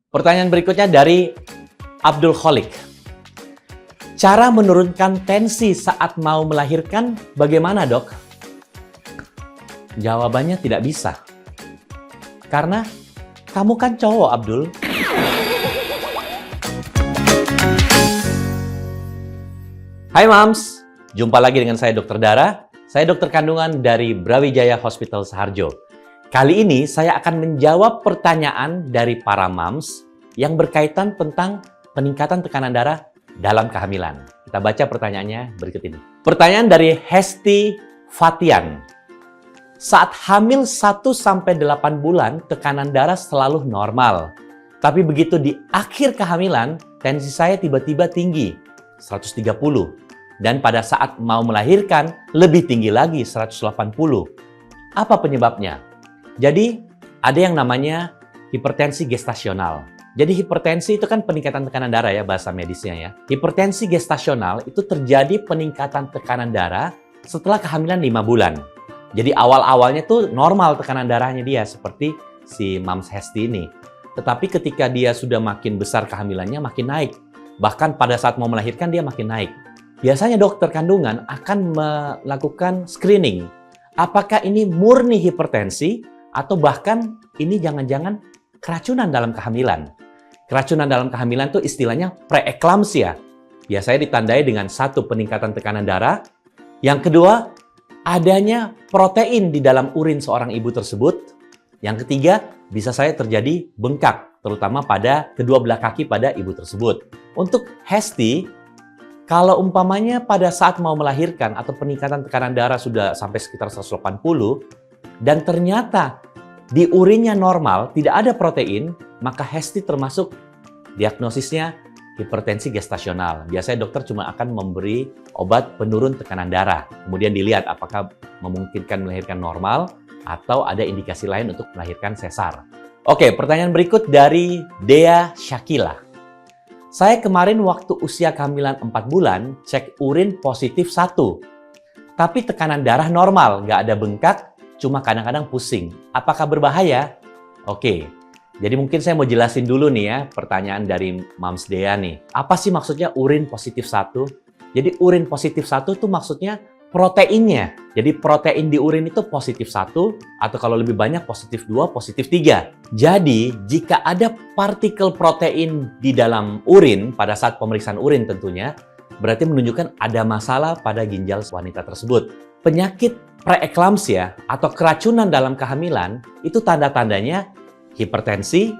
Pertanyaan berikutnya dari Abdul Kholik. Cara menurunkan tensi saat mau melahirkan bagaimana, Dok? Jawabannya tidak bisa. Karena kamu kan cowok, Abdul. Hai Mams, jumpa lagi dengan saya Dr. Dara. Saya dokter kandungan dari Brawijaya Hospital Saharjo. Kali ini saya akan menjawab pertanyaan dari para Mams yang berkaitan tentang peningkatan tekanan darah dalam kehamilan. Kita baca pertanyaannya berikut ini. Pertanyaan dari Hesti Fatian. Saat hamil 1-8 bulan, tekanan darah selalu normal. Tapi begitu di akhir kehamilan, tensi saya tiba-tiba tinggi, 130. Dan pada saat mau melahirkan, lebih tinggi lagi, 180. Apa penyebabnya? Jadi, ada yang namanya hipertensi gestasional. Jadi, hipertensi itu kan peningkatan tekanan darah ya, bahasa medisnya ya. Hipertensi gestasional itu terjadi peningkatan tekanan darah setelah kehamilan 5 bulan. Jadi, awal-awalnya tuh normal tekanan darahnya dia, seperti si Mams Hesti ini. Tetapi ketika dia sudah makin besar kehamilannya, makin naik. Bahkan pada saat mau melahirkan, dia makin naik. Biasanya dokter kandungan akan melakukan screening. Apakah ini murni hipertensi atau bahkan ini jangan-jangan keracunan dalam kehamilan. Keracunan dalam kehamilan itu istilahnya preeklamsia. Biasanya ditandai dengan 1, peningkatan tekanan darah. Yang kedua, adanya protein di dalam urin seorang ibu tersebut. Yang ketiga, bisa saja terjadi bengkak, terutama pada kedua belah kaki pada ibu tersebut. Untuk Hesti, kalau umpamanya pada saat mau melahirkan atau peningkatan tekanan darah sudah sampai sekitar 180 dan ternyata di urinnya normal, tidak ada protein, maka Hesti termasuk diagnosisnya hipertensi gestasional. Biasanya dokter cuma akan memberi obat penurun tekanan darah. Kemudian dilihat apakah memungkinkan melahirkan normal atau ada indikasi lain untuk melahirkan sesar. Oke, pertanyaan berikut dari Dea Syakila. Saya kemarin waktu usia kehamilan 4 bulan, cek urin positif 1. Tapi tekanan darah normal, nggak ada bengkak, cuma kadang-kadang pusing. Apakah berbahaya? Oke, jadi mungkin saya mau jelasin dulu nih ya, pertanyaan dari Mams Dea nih. Apa sih maksudnya urin positif 1? Jadi urin positif 1 itu maksudnya proteinnya. Jadi protein di urin itu positif 1, atau kalau lebih banyak positif 2, positif 3. Jadi jika ada partikel protein di dalam urin pada saat pemeriksaan urin tentunya, berarti menunjukkan ada masalah pada ginjal wanita tersebut. Penyakit preeklamsia atau keracunan dalam kehamilan itu tanda-tandanya hipertensi,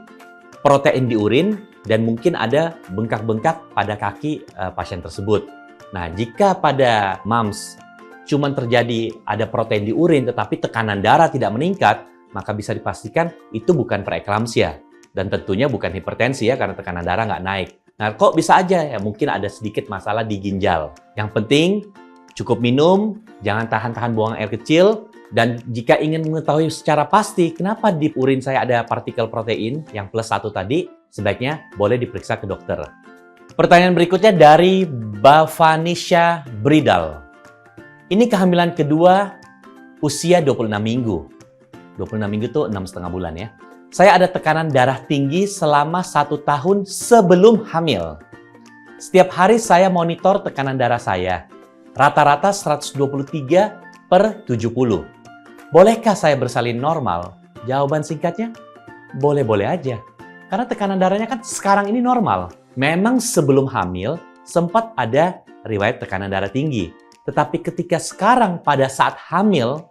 protein di urin, dan mungkin ada bengkak-bengkak pada kaki pasien tersebut. Nah, jika pada Mams cuman terjadi ada protein di urin tetapi tekanan darah tidak meningkat, maka bisa dipastikan itu bukan preeklamsia. Dan tentunya bukan hipertensi ya, karena tekanan darah nggak naik. Nah, kok bisa aja ya, mungkin ada sedikit masalah di ginjal. Yang penting, cukup minum, jangan tahan-tahan buang air kecil, dan jika ingin mengetahui secara pasti kenapa di urin saya ada partikel protein yang plus 1 tadi, sebaiknya boleh diperiksa ke dokter. Pertanyaan berikutnya dari Bavanisha Bridal. Ini kehamilan kedua usia 26 minggu. 26 minggu itu 6,5 bulan ya. Saya ada tekanan darah tinggi selama 1 tahun sebelum hamil. Setiap hari saya monitor tekanan darah saya. Rata-rata 123/70. Bolehkah saya bersalin normal? Jawaban singkatnya, boleh-boleh aja. Karena tekanan darahnya kan sekarang ini normal. Memang sebelum hamil sempat ada riwayat tekanan darah tinggi. Tetapi ketika sekarang pada saat hamil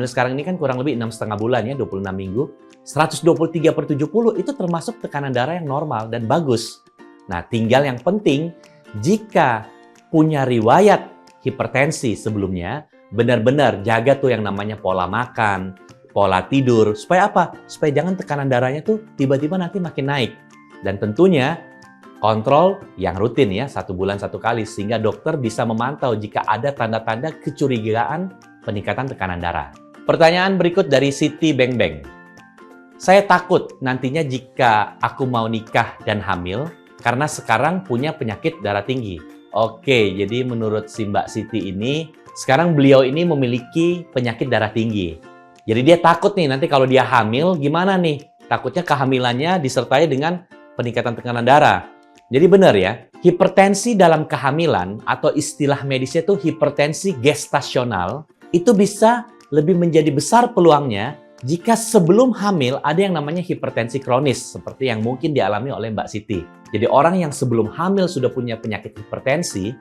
sekarang ini kan kurang lebih 6,5 bulan ya, 26 minggu, 123/70 itu termasuk tekanan darah yang normal dan bagus. Nah, tinggal yang penting, jika punya riwayat hipertensi sebelumnya, benar-benar jaga tuh yang namanya pola makan, pola tidur. Supaya apa? Supaya jangan tekanan darahnya tuh tiba-tiba nanti makin naik. Dan tentunya kontrol yang rutin ya, 1 bulan 1 kali, sehingga dokter bisa memantau jika ada tanda-tanda kecurigaan peningkatan tekanan darah. Pertanyaan berikut dari Siti Beng Beng. Saya takut nantinya jika aku mau nikah dan hamil, karena sekarang punya penyakit darah tinggi. Oke, jadi menurut si Mbak Siti ini, sekarang beliau ini memiliki penyakit darah tinggi. Jadi dia takut nih, nanti kalau dia hamil, gimana nih? Takutnya kehamilannya disertai dengan peningkatan tekanan darah. Jadi benar ya, hipertensi dalam kehamilan atau istilah medisnya itu hipertensi gestasional, itu bisa lebih menjadi besar peluangnya jika sebelum hamil ada yang namanya hipertensi kronis, seperti yang mungkin dialami oleh Mbak Siti. Jadi orang yang sebelum hamil sudah punya penyakit hipertensi,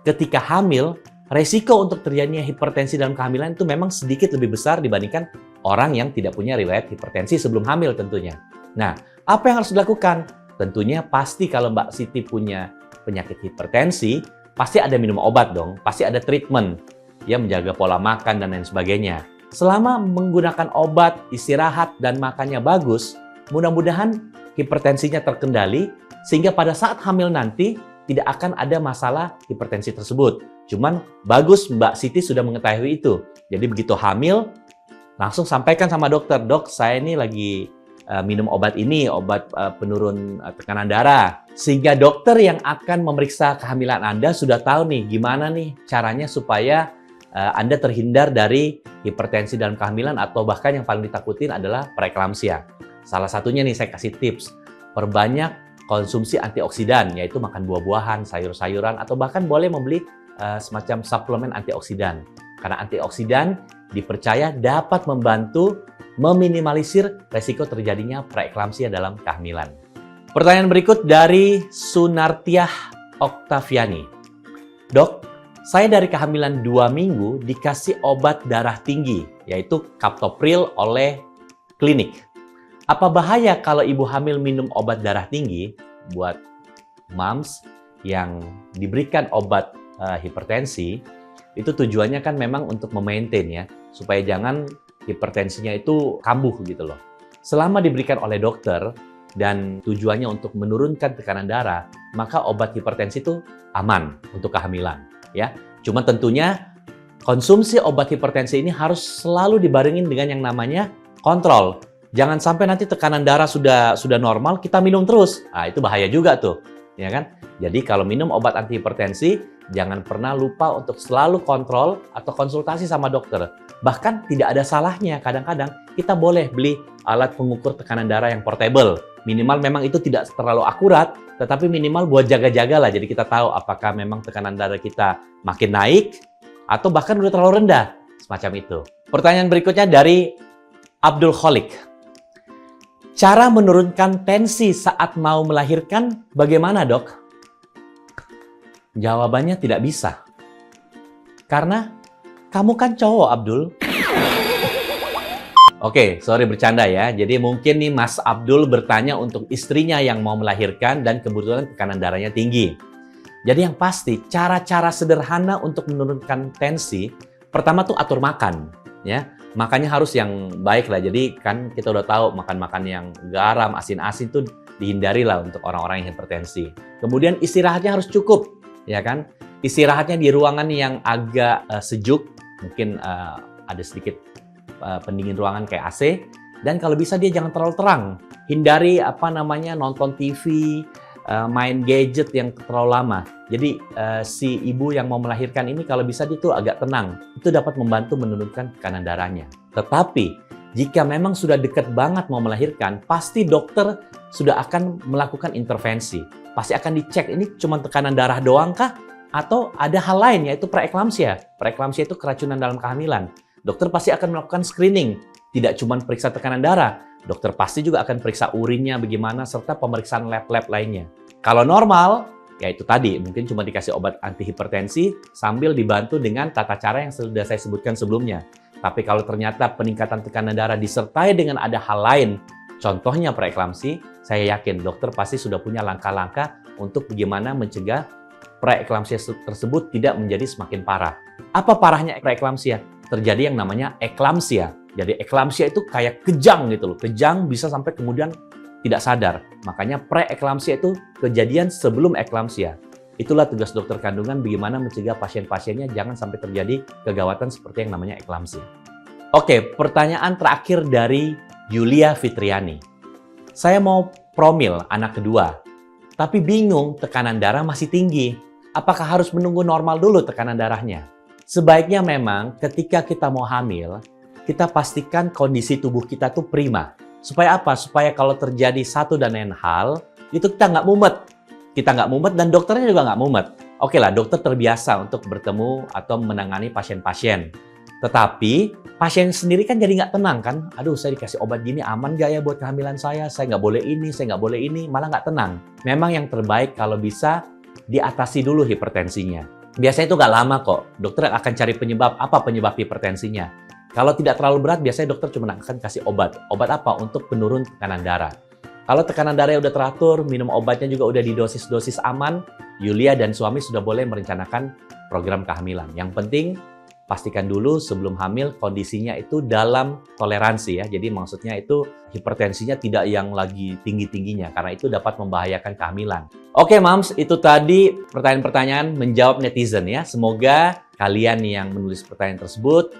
ketika hamil, resiko untuk terjadinya hipertensi dalam kehamilan itu memang sedikit lebih besar dibandingkan orang yang tidak punya riwayat hipertensi sebelum hamil tentunya. Nah, apa yang harus dilakukan? Tentunya pasti kalau Mbak Siti punya penyakit hipertensi, pasti ada minum obat dong, pasti ada treatment, ya menjaga pola makan dan lain sebagainya. Selama menggunakan obat, istirahat, dan makannya bagus, mudah-mudahan hipertensinya terkendali, sehingga pada saat hamil nanti tidak akan ada masalah hipertensi tersebut. Cuman bagus Mbak Siti sudah mengetahui itu. Jadi begitu hamil, langsung sampaikan sama dokter, "Dok, saya ini lagi minum obat ini, obat penurun tekanan darah." Sehingga dokter yang akan memeriksa kehamilan Anda sudah tahu nih gimana nih caranya supaya Anda terhindar dari hipertensi dalam kehamilan atau bahkan yang paling ditakutin adalah preeklamsia. Salah satunya nih saya kasih tips, perbanyak konsumsi antioksidan, yaitu makan buah-buahan, sayur-sayuran, atau bahkan boleh membeli semacam suplemen antioksidan. Karena antioksidan dipercaya dapat membantu meminimalisir resiko terjadinya preeklamsia dalam kehamilan. Pertanyaan berikut dari Sunartiah Oktaviani. "Dok, saya dari kehamilan 2 minggu dikasih obat darah tinggi, yaitu captopril oleh klinik. Apa bahaya kalau ibu hamil minum obat darah tinggi?" Buat moms yang diberikan obat hipertensi, itu tujuannya kan memang untuk memaintain ya, supaya jangan hipertensinya itu kambuh gitu loh. Selama diberikan oleh dokter dan tujuannya untuk menurunkan tekanan darah, maka obat hipertensi itu aman untuk kehamilan ya. Cuma tentunya konsumsi obat hipertensi ini harus selalu dibarengin dengan yang namanya kontrol. Jangan sampai nanti tekanan darah sudah normal, kita minum terus. Nah, itu bahaya juga tuh, ya kan? Jadi kalau minum obat antihipertensi, jangan pernah lupa untuk selalu kontrol atau konsultasi sama dokter. Bahkan tidak ada salahnya, kadang-kadang kita boleh beli alat pengukur tekanan darah yang portable. Minimal memang itu tidak terlalu akurat, tetapi minimal buat jaga-jaga lah. Jadi kita tahu apakah memang tekanan darah kita makin naik, atau bahkan udah terlalu rendah. Semacam itu. Pertanyaan berikutnya dari Abdul Kholik. "Cara menurunkan tensi saat mau melahirkan bagaimana, Dok?" Jawabannya tidak bisa. Karena kamu kan cowok, Abdul. Oke, sorry bercanda ya. Jadi mungkin nih Mas Abdul bertanya untuk istrinya yang mau melahirkan dan kebetulan tekanan darahnya tinggi. Jadi yang pasti, cara-cara sederhana untuk menurunkan tensi, pertama tuh atur makan, ya. Makannya harus yang baik lah. Jadi kan kita udah tahu makan-makan yang garam, asin-asin tuh dihindari lah untuk orang-orang yang hipertensi. Kemudian istirahatnya harus cukup, ya kan? Istirahatnya di ruangan yang agak sejuk, mungkin ada sedikit pendingin ruangan kayak AC, dan kalau bisa dia jangan terlalu terang. Hindari nonton TV, main gadget yang terlalu lama. Jadi si ibu yang mau melahirkan ini kalau bisa dia tuh agak tenang. Itu dapat membantu menurunkan tekanan darahnya. Tetapi jika memang sudah dekat banget mau melahirkan, pasti dokter sudah akan melakukan intervensi. Pasti akan dicek ini cuma tekanan darah doang kah? Atau ada hal lain yaitu preeklamsia. Preeklamsia itu keracunan dalam kehamilan. Dokter pasti akan melakukan screening. Tidak cuma periksa tekanan darah, dokter pasti juga akan periksa urinnya bagaimana serta pemeriksaan lab-lab lainnya. Kalau normal, ya itu tadi, mungkin cuma dikasih obat antihipertensi sambil dibantu dengan tata cara yang sudah saya sebutkan sebelumnya. Tapi kalau ternyata peningkatan tekanan darah disertai dengan ada hal lain, contohnya preeklamsi, saya yakin dokter pasti sudah punya langkah-langkah untuk bagaimana mencegah preeklamsia tersebut tidak menjadi semakin parah. Apa parahnya preeklamsia? Terjadi yang namanya eklamsia. Jadi eklamsia itu kayak kejang gitu loh. Kejang bisa sampai kemudian tidak sadar. Makanya preeklamsia itu kejadian sebelum eklamsia. Itulah tugas dokter kandungan bagaimana mencegah pasien-pasiennya jangan sampai terjadi kegawatan seperti yang namanya eklamsia. Oke, pertanyaan terakhir dari Yulia Fitriani. "Saya mau promil anak kedua, tapi bingung tekanan darah masih tinggi. Apakah harus menunggu normal dulu tekanan darahnya?" Sebaiknya memang ketika kita mau hamil, kita pastikan kondisi tubuh kita tuh prima. Supaya apa? Supaya kalau terjadi satu dan lain hal, itu kita nggak mumet. Kita nggak mumet dan dokternya juga nggak mumet. Oke lah, dokter terbiasa untuk bertemu atau menangani pasien-pasien. Tetapi pasien sendiri kan jadi nggak tenang kan? Aduh, saya dikasih obat gini aman nggak ya buat kehamilan saya? Saya nggak boleh ini, saya nggak boleh ini, malah nggak tenang. Memang yang terbaik kalau bisa diatasi dulu hipertensinya. Biasanya itu nggak lama kok. Dokter akan cari penyebab, apa penyebab hipertensinya. Kalau tidak terlalu berat, biasanya dokter cuma akan kasih obat. Obat apa? Untuk penurun tekanan darah. Kalau tekanan darahnya udah teratur, minum obatnya juga udah di dosis-dosis aman, Yulia dan suami sudah boleh merencanakan program kehamilan. Yang penting, pastikan dulu sebelum hamil kondisinya itu dalam toleransi ya. Jadi maksudnya itu hipertensinya tidak yang lagi tinggi-tingginya, karena itu dapat membahayakan kehamilan. Oke, Moms, itu tadi pertanyaan-pertanyaan menjawab netizen ya. Semoga kalian yang menulis pertanyaan tersebut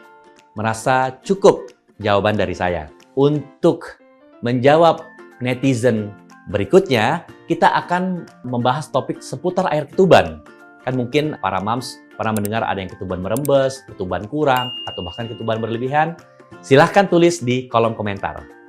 merasa cukup jawaban dari saya. Untuk menjawab netizen berikutnya, kita akan membahas topik seputar air ketuban. Kan mungkin para moms pernah mendengar ada yang ketuban merembes, ketuban kurang, atau bahkan ketuban berlebihan. Silahkan tulis di kolom komentar.